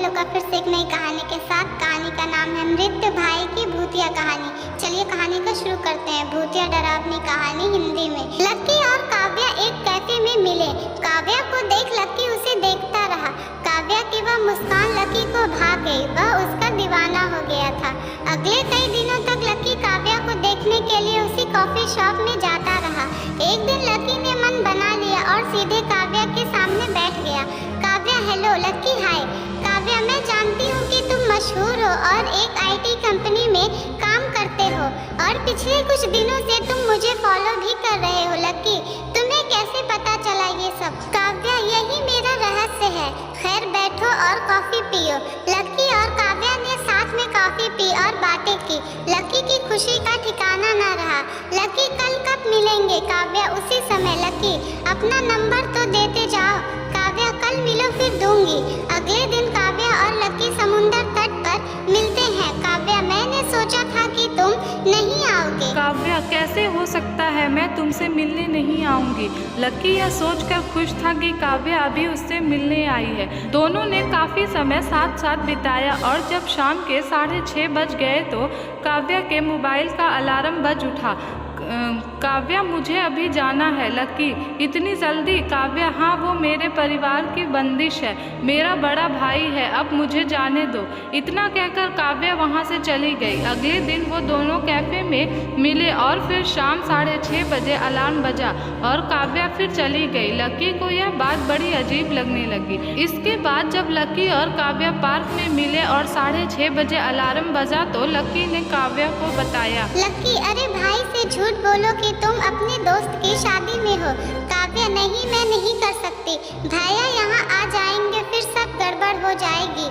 लोग का फिर से एक नई कहानी के साथ। कहानी का नाम है मृत्यु भाई की भूतिया कहानी। चलिए कहानी को शुरू करते हैं। भूतिया डरावनी कहानी हिंदी में। लक्की और काव्या एक कैफे में मिले। काव्या को देख लक्की उसे देखता रहा। काव्या की वह मुस्कान लक्की को भा गई। वह उसका दीवाना हो गया था। अगले कई दिनों तक लक्की काव्या को देखने के लिए उसी कॉफी शॉप में जाता रहा। एक दिन लक्की ने मन बना लिया और सीधे काव्या के सामने बैठ गया। काव्या हेलो, लक्की हाय। काव्या मैं जानती हूँ कि तुम मशहूर हो और एक आईटी कंपनी में काम करते हो और पिछले कुछ दिनों से तुम मुझे फॉलो भी कर रहे हो। लक्की तुम्हें कैसे पता चला ये सब? काव्या यही मेरा रहस्य है। खैर बैठो और कॉफी पियो। लक्की और काव्या ने साथ में कॉफी पी और बातें की। लक्की की खुशी का ठिकाना न रहा। लक्की कल कब मिलेंगे? काव्या उसी समय। लक्की अपना नंबर तो देते जाओ। काव्या कल मिलो फिर दूंगी। अगले दिन काव्या और लक्की समुंदर तट पर मिलते हैं। काव्या मैंने सोचा था कि तुम नहीं आओगे। काव्या कैसे हो सकता है, मैं तुमसे मिलने नहीं आऊंगी। लक्की यह सोचकर खुश था कि काव्या अभी उससे मिलने आई है। दोनों ने काफ़ी समय साथ साथ बिताया और जब शाम के 6:30 बज गए तो काव्या के मोबाइल का अलार्म बज उठा। काव्या मुझे अभी जाना है। लक्की इतनी जल्दी? काव्या हाँ, वो मेरे परिवार की बंदिश है, मेरा बड़ा भाई है, अब मुझे जाने दो। इतना कहकर काव्या वहाँ से चली गई। अगले दिन वो दोनों कैफे में मिले और फिर शाम 6:30 बजे अलार्म बजा और काव्या फिर चली गई। लक्की को यह बात बड़ी अजीब लगने लगी। इसके बाद जब लक्की और काव्या पार्क में मिले और 6:30 बजे अलार्म बजा तो लक्की ने काव्या को बताया। लक्की अरे भाई से झूठ बोलो कि तुम अपने दोस्त की शादी में हो। काव्या नहीं, मैं नहीं कर सकती। भैया यहाँ आ जाएंगे फिर सब गड़बड़ हो जाएगी।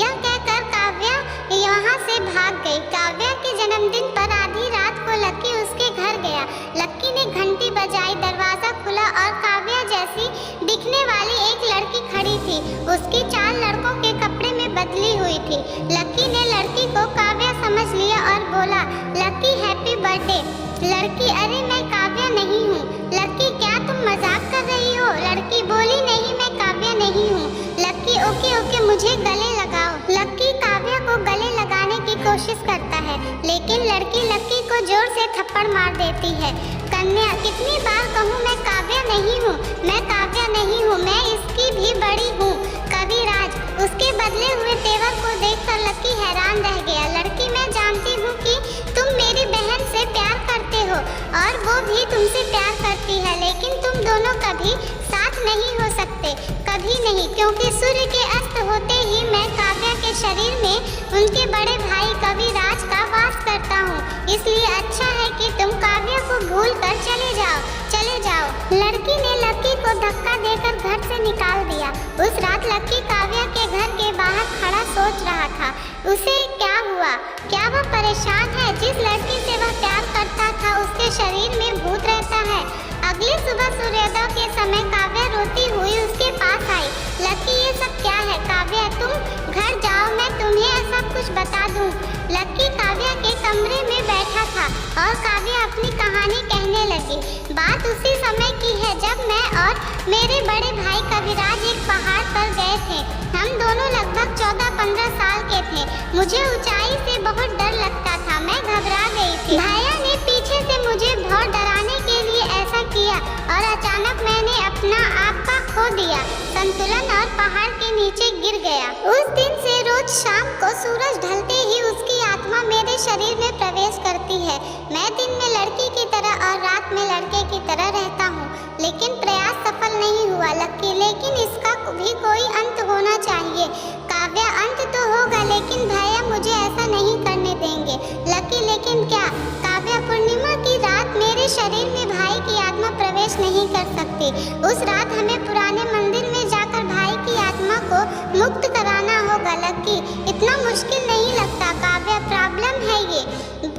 यह कहकर काव्या यहाँ से भाग गई। काव्या के जन्मदिन पर आधी रात को लक्की उसके घर गया। लक्की ने घंटी बजाई, दरवाजा खुला और काव्या जैसी दिखने वाली एक लड़की खड़ी थी। उसकी चाल लड़कों के कपड़े में बदली हुई थी। लक्की ने लड़की को काव्या समझ लिया और बोला लक्की हैप्पी बर्थडे। लड़की अरे मैं काव्या नहीं हूँ। लक्की क्या तुम मजाक कर रही हो? लड़की बोली नहीं, मैं काव्या नहीं हूँ। लक्की ओके ओके मुझे गले लगाओ। लक्की काव्या को गले लगाने की कोशिश करता है लेकिन लड़की लक्की को जोर से थप्पड़ मार देती है। कन्या कितनी बार कहूँ मैं काव्या नहीं हूँ, मैं काव्या नहीं हूँ, मैं इसकी भी बड़ी हूँ। कविराज उसके बदले हुए तेवर को देखकर लक्की हैरान रह गया। लड़की मैं जानती हूँ कि तुम मेरी बहन से प्यार करते हो और वो भी तुमसे प्यार करती है, लेकिन तुम दोनों कभी साथ नहीं हो सकते, कभी नहीं, क्योंकि सूर्य के अस्त होते ही मैं काव्या के शरीर में उनके बड़े भाई कविराज का वास करता हूँ। इसलिए अच्छा है कि तुम काव्या को भूल कर चले जाओ, चले जाओ। लड़की ने लक्की को धक्का देकर घर से निकाल दिया। उस रात लक्की काव्या के घर के बाहर खड़ा सोच रहा था उसे क्या हुआ। क्या वह परेशान है? जिस लड़की से वह प्यार करता था उसके शरीर में भूत रहता है। अगली सुबह सूर्योदय के समय काव्या रोती हुई उसके पास आई। लक्की ये सब क्या है? काव्या तुम घर जाओ, मैं तुम्हें सब कुछ बता दूं। लक्की काव्या के कमरे में बैठा था और काव्या अपनी कहानी कहने लगी। बात उसी समय की है जब मैं और मेरे बड़े भाई कविराज एक पहाड़ पर गए थे। हम दोनों लगभग 14-15 साल के थे। मुझे ऊंचाई से बहुत डर लगता था, मैं घबरा गई थी। भैया ने पीछे से मुझे बहुत डराने के लिए ऐसा किया और अचानक मैंने अपना आप खो दिया, संतुलन और पहाड़ के नीचे गिर गया। उस दिन से रोज शाम को सूरज ढलते ही उसकी आत्मा मेरे शरीर में प्रवेश करती है। मैं दिन में लड़की की तरह और रात में लड़के की तरह रहता हूँ, लेकिन प्रयास सफल नहीं हुआ लक्की। लेकिन इसका भी कोई अंत होना चाहिए। काव्या अंत तो होगा लेकिन भैया मुझे ऐसा नहीं करने देंगे। लक्की लेकिन क्या? काव्या पूर्णिमा की रात मेरे शरीर में भाई की आत्मा प्रवेश नहीं कर सकती। उस रात हमें पुराने मंदिर में जाकर भाई की आत्मा को मुक्त कराना होगा। लक्की इतना मुश्किल नहीं लगता। काव्या प्रॉब्लम है ये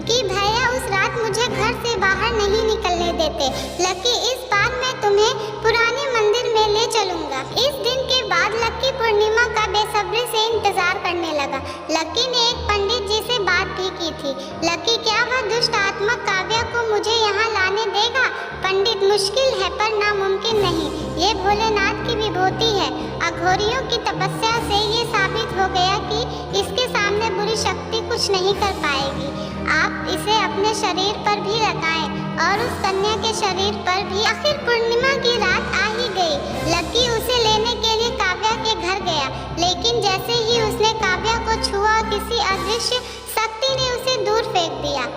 कि भैया उस रात मुझे घर से बाहर नहीं निकलने देते। लक्की इस बार मैं तुम्हें पुराने मंदिर में ले चलूंगा। इस दिन के बाद लक्की पूर्णिमा का बेसब्री से इंतजार करने लगा। लक्की ने एक पंडित जी से बात भी की थी। लक्की क्या वह दुष्ट आत्मा काव्या को मुझे यहाँ लाने देगा? पंडित मुश्किल है पर नामुमकिन नहीं, ये भोलेनाथ की विभूति है। अघोरियों की तपस्या से ये साबित हो गया कुछ नहीं कर पाएगी। आप इसे अपने शरीर पर भी लगाएं और उस कन्या के शरीर पर भी। आखिर पूर्णिमा की रात आ ही गई। लकी उसे लेने के लिए काव्या के घर गया, लेकिन जैसे ही उसने काव्या को छुआ, किसी अदृश्य शक्ति ने उसे दूर फेंक दिया।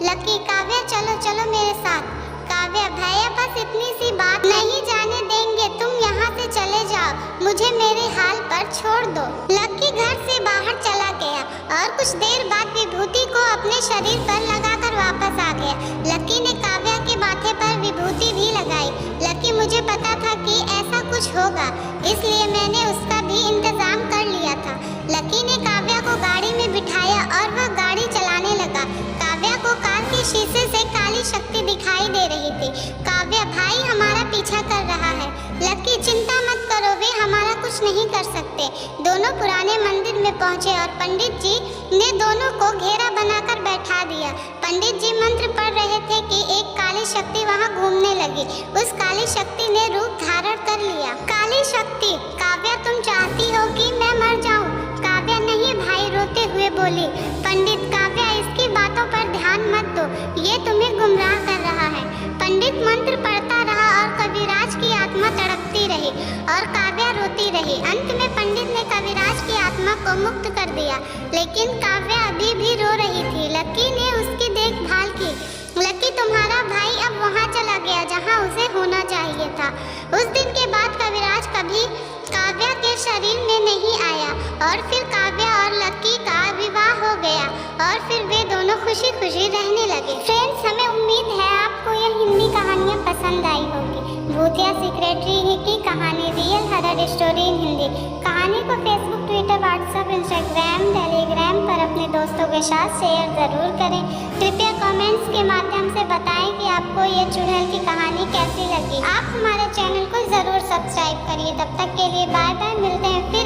लकी, काव्या चलो चलो मेरे साथ। काव्या, भैया बस इतनी सी बात, नहीं जाने देंगे, तुम यहाँ से चले जाओ, मुझे मेरे हाल पर छोड़ दो। लकी घर से बाहर चला गया और कुछ देर बाद विभूति को अपने शरीर पर लगाकर वापस आ गया। लकी ने काव्या के माथे पर विभूति भी लगाई। लकी, मुझे पता था कि ऐसा कुछ होगा, इसलिए मैंने उसका भी इंतजाम कर लिया था। लकी ने काव्या को गाड़ी में बिठाया और वह गाड़ी चलाने लगा। काव्या को कार के शीशे से काली शक्ति दिखाई दे रही थी। काव्या, भाई हमारा पीछा कर रहा है। लकी, चिंता मत करो, वे हमारा कुछ नहीं कर सकते। दोनों पुराने मंदिर में पहुंचे और पंडित जी ने दोनों को घेरा बनाकर बैठा दिया। पंडित जी मंत्र पढ़ रहे थे कि एक काली शक्ति वहां घूमने लगी। उस काली शक्ति ने रूप धारण कर लिया। काली शक्ति, काव्या तुम चाहती हो कि मैं मर जाऊं? काव्या, नहीं भाई, रोते हुए बोली। पंडित, काव्या इसकी बातों पर ध्यान मत दो, ये तुम्हें गुमराह कर रहा है। पंडित मंत्र पढ़ता रहा और कविराज की आत्मा तड़पती रही और काव्या रोती रही। अंत में पंडित ने कविराज की आत्मा को मुक्त कर दिया, लेकिन काव्या अभी भी रो रही थी। लकी ने उसकी देखभाल की। लकी, तुम्हारा भाई अब वहाँ चला गया जहाँ उसे होना चाहिए था। उस दिन के बाद कविराज कभी काव्या के शरीर में नहीं आया और फिर काव्या और लकी का विवाह हो गया और फिर वे दोनों खुशी खुशी रहने लगे। फ्रेंड्स, हमें उम्मीद है आपको यह हिंदी कहानियाँ पसंद आई होगी। भूतिया सेक्रेटरी की कहानी, real horror story in Hindi. कहानी को Facebook, Twitter, WhatsApp, Instagram, Telegram पर अपने दोस्तों के साथ शेयर ज़रूर करें। कृपया कमेंट्स के माध्यम से बताएं कि आपको ये चुड़ैल की कहानी कैसी लगी। आप हमारे चैनल को ज़रूर सब्सक्राइब करिए। तब तक के लिए बाय बाय, मिलते हैं फिर